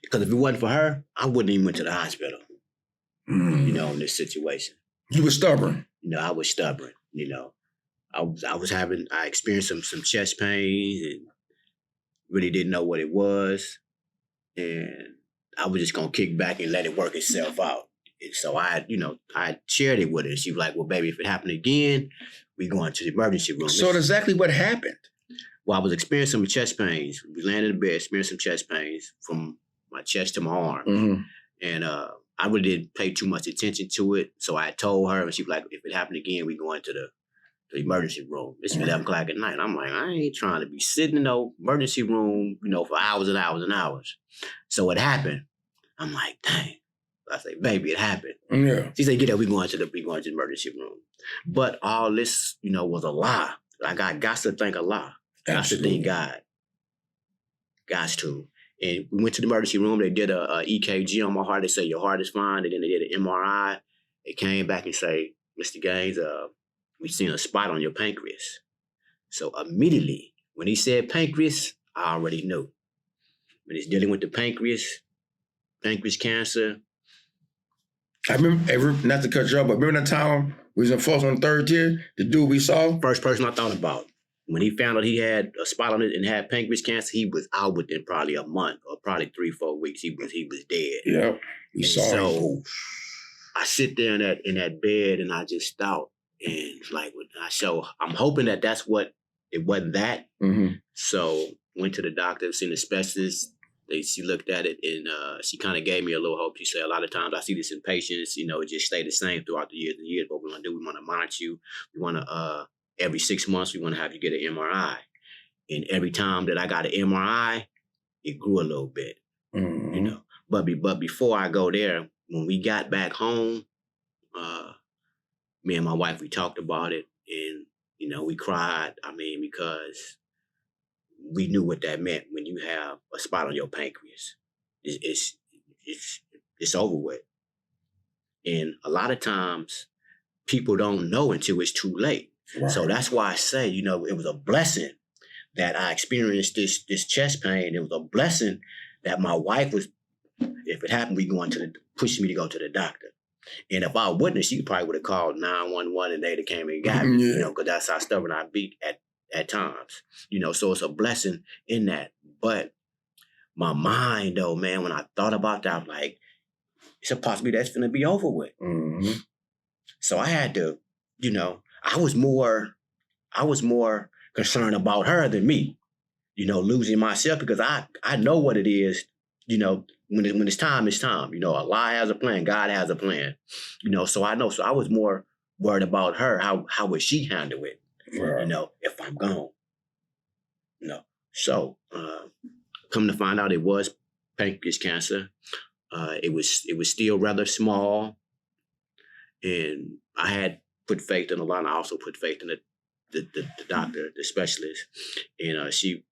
because if it wasn't for her, I wouldn't even went to the hospital. In this situation. You were stubborn. I was stubborn. I experienced some chest pains and really didn't know what it was. And I was just gonna kick back and let it work itself out. And so I shared it with her. She was like, well, baby, if it happened again, we going to the emergency room. So exactly what happened? Well, I was experiencing some chest pains. We landed in bed, experiencing some chest pains from my chest to my arm. Mm-hmm. And I really didn't pay too much attention to it. So I told her, and she was like, if it happened again, we going to the emergency room. It's 11 o'clock at night. I'm like, I ain't trying to be sitting in no emergency room, for hours and hours and hours. So it happened. I'm like, dang. I say, baby, it happened. Yeah. She said, get up, we going to the emergency room. But all this, was a lie. I got to thank Allah. Got to thank God. Got to. And we went to the emergency room. They did a EKG on my heart. They said, your heart is fine. And then they did an MRI. They came back and say, Mr. Gaines, we seen a spot on your pancreas. So immediately, when he said pancreas, I already knew. When he's dealing with the pancreas cancer. I remember, not to cut you off, but remember that time we was in Folsom on the 3rd tier, the dude we saw? First person I thought about. When he found out he had a spot on it and had pancreas cancer, he was out within probably a month or probably 3-4 weeks. He was dead. Yeah. You saw him. I sit there in that bed and I just thought, and like, I'm hoping that that's what, it wasn't that. Mm-hmm. So went to the doctor, seen the specialist. She looked at it and she kind of gave me a little hope. She said, a lot of times I see this in patients, it just stay the same throughout the years and years. What we want to do, we want to monitor you. We want to, every 6 months, we want to have you get an MRI. And every time that I got an MRI, it grew a little bit, Mm-hmm. But before I go there, when we got back home, me and my wife, we talked about it and, we cried. Because we knew what that meant when you have a spot on your pancreas. It's over with. And a lot of times people don't know until it's too late. Right. So that's why I say, it was a blessing that I experienced this chest pain. It was a blessing that my wife was, if it happened, pushing me to go to the doctor. And if I wouldn't, she probably would have called 911 and they'd have came and got me, because that's how stubborn I be at times. So it's a blessing in that. But my mind, though, man, when I thought about that, I'm like, it's a possibility that's going to be over with. Mm-hmm. So I had to, I was more concerned about her than me, losing myself, because I know what it is, when it's time, it's time. Allah has a plan, God has a plan, so I know. So I was more worried about her. How would she handle it, right. if I'm gone? So come to find out, it was pancreas cancer. It was still rather small, and I had put faith in Allah, and I also put faith in the doctor, the specialist, and she,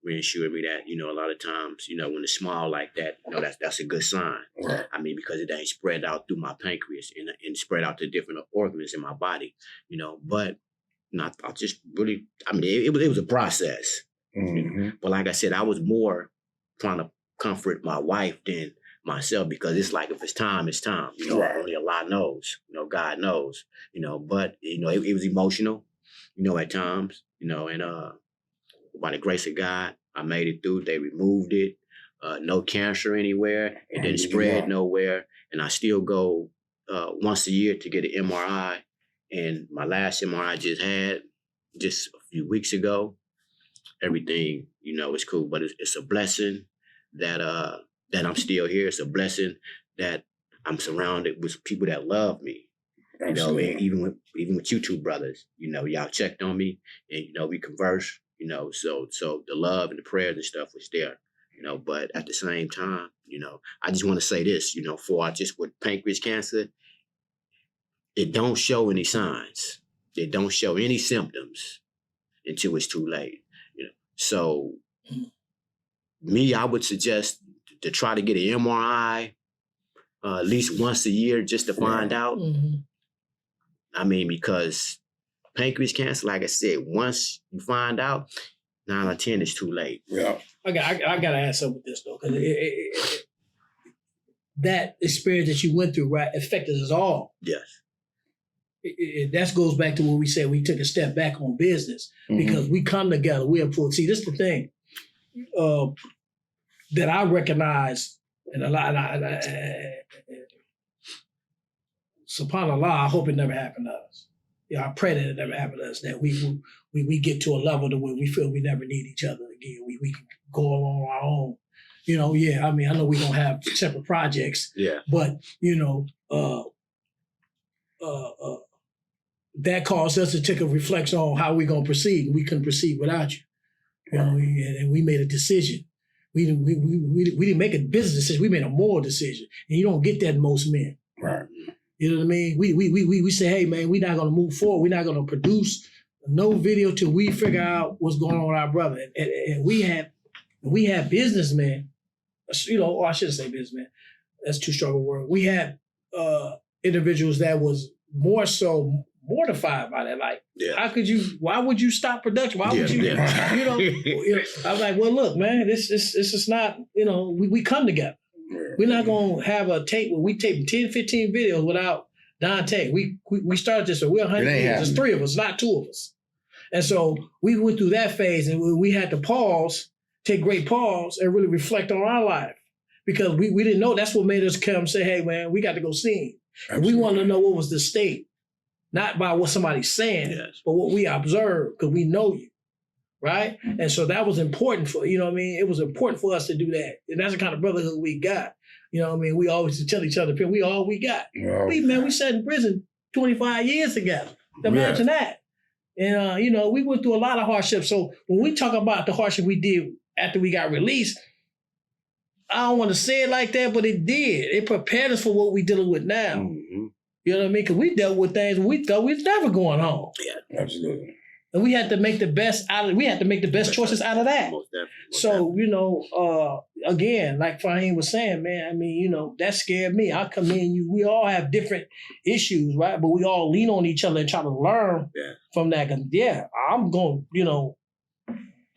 reassured me that, a lot of times, when it's small like that, that's a good sign. Right. Because it ain't spread out through my pancreas and spread out to different organs in my body, but I just really, it was a process. Mm-hmm. But like I said, I was more trying to comfort my wife than myself, because it's like, if it's time, it's time. Right. Only Allah knows, God knows, but, it was emotional, at times, and by the grace of God, I made it through. They removed it. No cancer anywhere. It didn't spread nowhere. And I still go once a year to get an MRI. And my last MRI I just had just a few weeks ago. Everything, is cool. But it's a blessing that I'm still here. It's a blessing that I'm surrounded with people that love me. Absolutely. And even with you two brothers, y'all checked on me and, we conversed, so the love and the prayers and stuff was there, but at the same time, I just want to say this, for just with pancreas cancer, it don't show any signs. It don't show any symptoms until it's too late, So me, I would suggest to try to get an MRI at least once a year just to find out. Mm-hmm. Because pancreas cancer, like I said, once you find out, 9 out of 10 is too late. Yeah. I got to ask something with this, though, because that experience that you went through, right, affected us all. Yes. That goes back to what we said, we took a step back on business, because we come together, we are pulled. See, this is the thing that I recognize, and a lot, subhanAllah, I hope it never happened to us. I pray that it never happened to us, that we get to a level to where we feel we never need each other again. We can go along our own. I know we're going to have separate projects. Yeah. But, that caused us to take a reflection on how we're gonna proceed. We couldn't proceed without you. You know, and we made a decision. We didn't make a business decision. We made a moral decision, and you don't get that in most men. Right. You know what I mean? We say, hey man, we're not gonna move forward. We're not gonna produce no video till we figure out what's going on with our brother. And we had businessmen. You know, or I shouldn't say businessmen. That's too strong a word. We had individuals that was more so mortified by that. Like, how could you? Why would you stop production? Why would you? You know, I was like, well, look, man, this is not. You know, we come together. We're not gonna have a tape where we tape 10, 15 videos without Dante. We started this, so we're 100 years. There's 3 of us, not 2 of us. And so we went through that phase, and we had to pause, take great pause, and really reflect on our life. Because we didn't know. That's what made us come say, hey, man, we got to go sing. And we wanted to know what was the state, not by what somebody's saying, but what we observed, because we know you, right? And so that was important for, you know what I mean? It was important for us to do that. And that's the kind of brotherhood we got. You know what I mean? We always tell each other, we all we got. We sat in prison 25 years together. Imagine that. And, you know, we went through a lot of hardships. So when we talk about the hardship we did after we got released, I don't want to say it like that, but it did. It prepared us for what we're dealing with now. Mm-hmm. You know what I mean? Because we dealt with things we thought we was never going home. Yeah, absolutely. And we had to make the best out of. We had to make the best choices out of that. Most definitely. You know, again, like Fahim was saying, man. I mean, you know, that scared me. I commend you. We all have different issues, right? But we all lean on each other and try to learn from that. Cause I'm going, you know,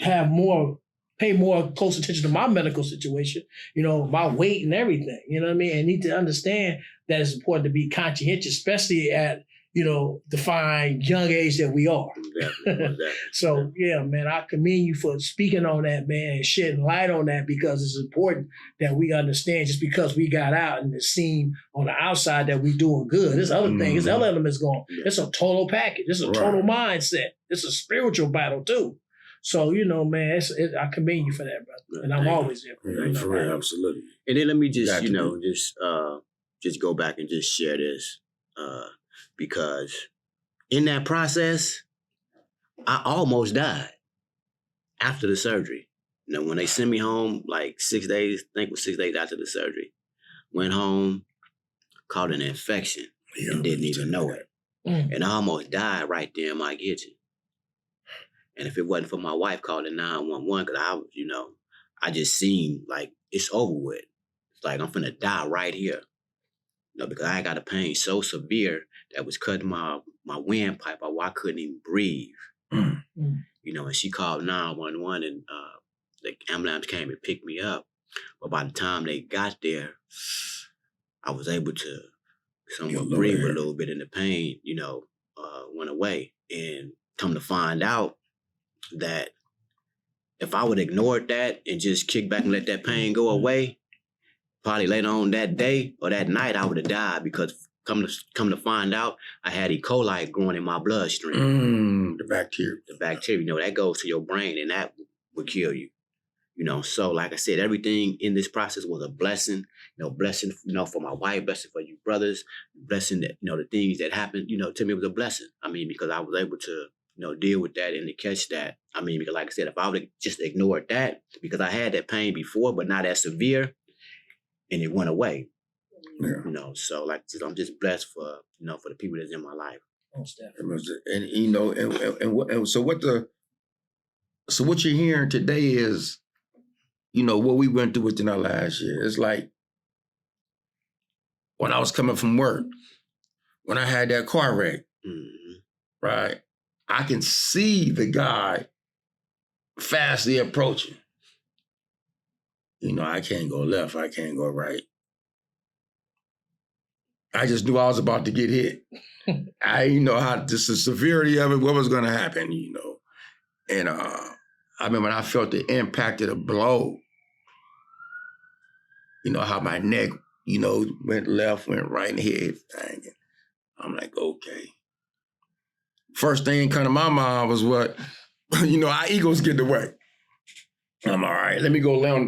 pay more close attention to my medical situation, you know, my weight and everything, you know what I mean? And need to understand that it's important to be conscientious, especially at, you know, the fine young age that we are. Definitely. So, yeah, man, I commend you for speaking on that, man, and shedding light on that, because it's important that we understand just because we got out and it seemed on the outside that we doing good. There's other things, there's other elements going. It's a total package. It's a total mindset. It's a spiritual battle, too. So, you know, man, I commend you for that, brother. And I'm always there. For real, absolutely. And then let me just, you know, just go back and just share this. Because in that process, I almost died after the surgery. You know, when they sent me home, like 6 days, I think it was 6 days after the surgery, went home, caught an infection and didn't even know it. And I almost died right there in my kitchen. And if it wasn't for my wife calling 911, because I was, you know, I just seen like it's over with. It's like I'm finna die right here. You know, because I got a pain so severe that was cutting my windpipe out where I couldn't even breathe. You know, and she called 911 and the ambulance came and picked me up. But by the time they got there, I was able to somewhat breathe a little bit, and the pain, you know, went away. And come to find out that if I would have ignored that and just kick back and let that pain go away, probably later on that day or that night I would have died, because come to find out I had E. coli growing in my bloodstream. The bacteria, you know, that goes to your brain and that would kill you. You know, so like I said, everything in this process was a blessing. You know, blessing, you know, for my wife, blessing for you brothers, blessing that, you know, the things that happened, you know, to me was a blessing. I mean, because I was able to, you know, deal with that and to catch that. I mean, because like I said, if I would have just ignored that, because I had that pain before, but not as severe, and it went away. You know, so like I'm just blessed for, you know, for the people that's in my life. And you know, and so what you're hearing today is, you know, what we went through within our last year. It's like when I was coming from work, when I had that car wreck, right? I can see the guy fastly approaching. You know, I can't go left, I can't go right. I just knew I was about to get hit. I didn't know how just the severity of it, what was going to happen, you know. And I remember when I felt the impact of the blow, you know, how my neck, you know, went left, went right, and hit everything. I'm like, okay. First thing come to my mind was what, you know, our egos get in the way. I'm all right. Let me go lay on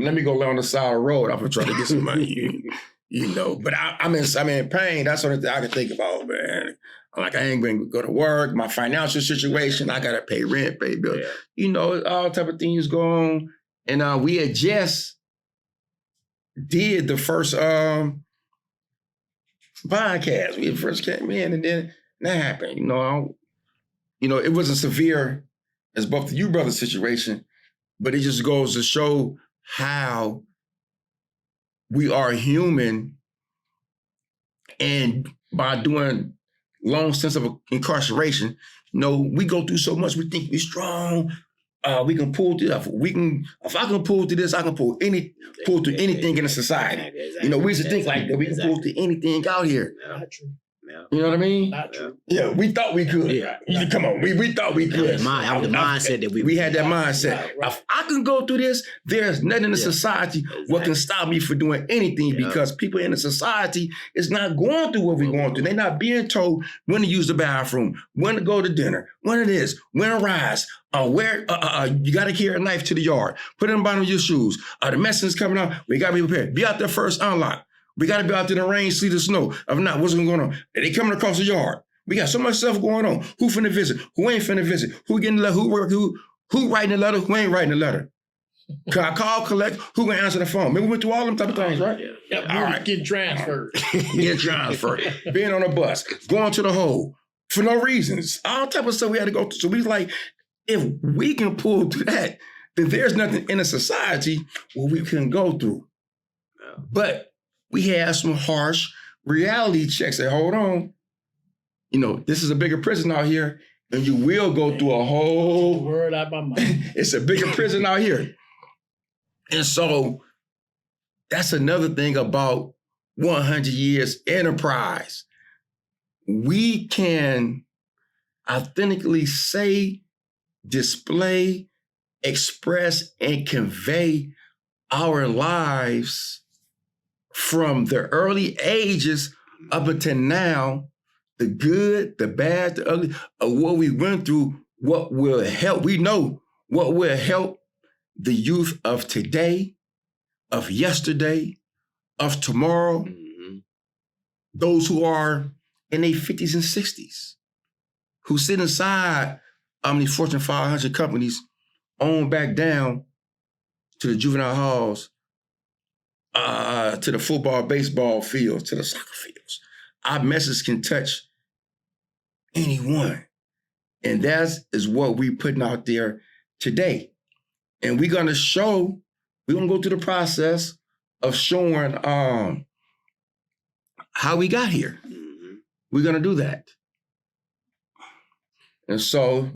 the side of the road. I'm gonna try to get some money, you know. But I'm in pain. That's the only thing I can think about, man. Like, I ain't going to go to work, my financial situation, I got to pay rent, pay bills. All type of things go on. And we had just did the first podcast. We first came in, and then that happened. It wasn't severe as both the you brother situation, but it just goes to show how we are human, and by doing long stints of incarceration, we go through so much. We think we're strong. We can pull through. If I can pull through this, I can pull through anything in the society. We used to think like that. We can pull through anything out here. Not true. You know what I mean? Not true. Yeah, we thought we could. Yeah. Come on, we thought we could. That was the mindset that we had that mindset. Right. If I can go through this, there's nothing in the society what can stop me from doing anything, because people in the society is not going through what we're going through. They're not being told when to use the bathroom, when to go to dinner, when it is, when to rise, where you got to carry a knife to the yard, put it in the bottom of your shoes. The message coming out, we got to be prepared. Be out there first, unlock. We got to be out there in the rain, see the snow. If not, what's going on? They coming across the yard. We got so much stuff going on. Who finna visit? Who ain't finna visit? Who getting the letter? Who writing the letter? Who ain't writing the letter? Can I call, collect? Who gonna answer the phone? Maybe we went through all them type of things, right? Yep, All right. Getting transferred. Getting transferred. Being on a bus. Going to the hole. For no reasons. All type of stuff we had to go through. So we was like, if we can pull through that, then there's nothing in a society where we couldn't go through. But we had some harsh reality checks that, hold on, this is a bigger prison out here, and you will go through a whole... Word out my mouth. It's a bigger prison out here. And so that's another thing about 100 Years Enterprise. We can authentically say, display, express, and convey our lives from the early ages up until now, the good, the bad, the ugly, of what we went through, what will help. We know what will help the youth of today, of yesterday, of tomorrow, those who are in their 50s and 60s, who sit inside these Fortune 500 companies, on back down to the juvenile halls, to the football, baseball fields, to the soccer fields. Our message can touch anyone. And that is what we're putting out there today. And we're going to go through the process of showing how we got here. We're going to do that. And so,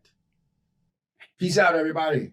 peace out, everybody.